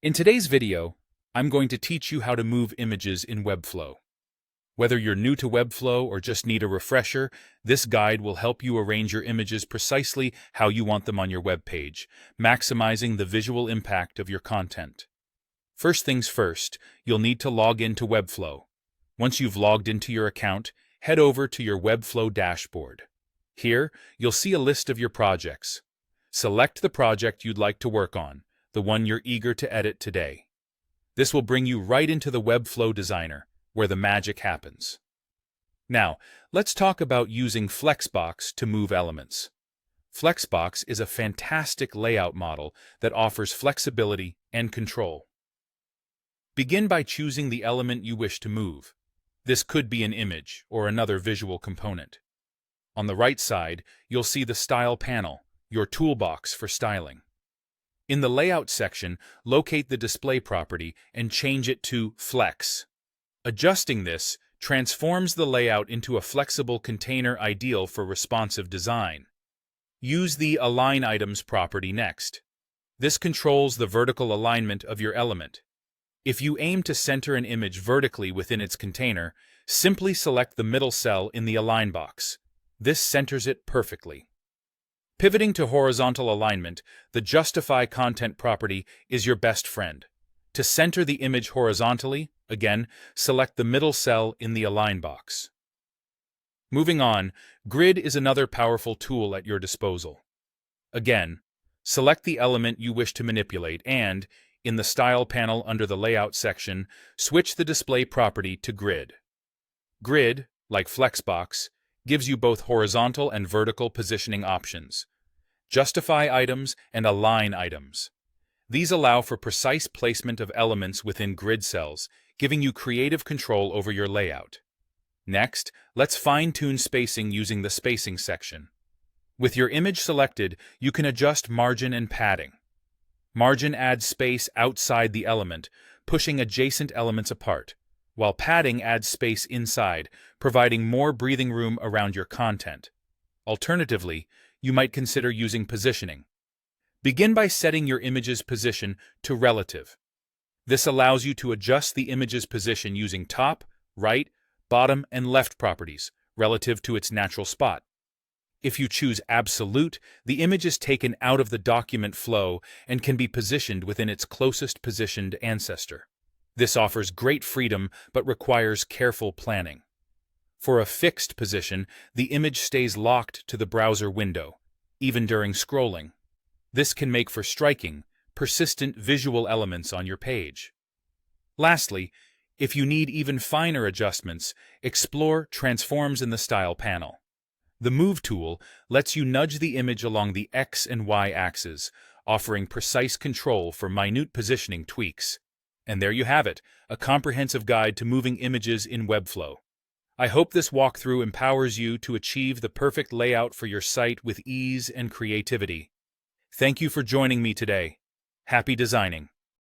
In today's video, I'm going to teach you how to move images in Webflow. Whether you're new to Webflow or just need a refresher, this guide will help you arrange your images precisely how you want them on your web page, maximizing the visual impact of your content. First things first, you'll need to log into Webflow. Once you've logged into your account, head over to your Webflow dashboard. Here, you'll see a list of your projects. Select the project you'd like to work on, the one you're eager to edit today. This will bring you right into the Webflow Designer, where the magic happens. Now, let's talk about using Flexbox to move elements. Flexbox is a fantastic layout model that offers flexibility and control. Begin by choosing the element you wish to move. This could be an image or another visual component. On the right side, you'll see the Style panel, your toolbox for styling. In the Layout section, locate the display property and change it to Flex. Adjusting this transforms the layout into a flexible container ideal for responsive design. Use the Align Items property next. This controls the vertical alignment of your element. If you aim to center an image vertically within its container, simply select the middle cell in the Align box. This centers it perfectly. Pivoting to horizontal alignment, the Justify Content property is your best friend. To center the image horizontally, again, select the middle cell in the Align box. Moving on, Grid is another powerful tool at your disposal. Again, select the element you wish to manipulate and, in the Style panel under the Layout section, switch the display property to Grid. Grid, like Flexbox, gives you both horizontal and vertical positioning options. Justify items and align items. These allow for precise placement of elements within grid cells, giving you creative control over your layout. Next, let's fine-tune spacing using the Spacing section. With your image selected, you can adjust margin and padding. Margin adds space outside the element, pushing adjacent elements apart, while padding adds space inside, providing more breathing room around your content. Alternatively, you might consider using positioning. Begin by setting your image's position to relative. This allows you to adjust the image's position using top, right, bottom, and left properties, relative to its natural spot. If you choose absolute, the image is taken out of the document flow and can be positioned within its closest positioned ancestor. This offers great freedom but requires careful planning. For a fixed position, the image stays locked to the browser window, even during scrolling. This can make for striking, persistent visual elements on your page. Lastly, if you need even finer adjustments, explore Transforms in the Style panel. The Move tool lets you nudge the image along the X and Y axes, offering precise control for minute positioning tweaks. And there you have it, a comprehensive guide to moving images in Webflow. I hope this walkthrough empowers you to achieve the perfect layout for your site with ease and creativity. Thank you for joining me today. Happy designing!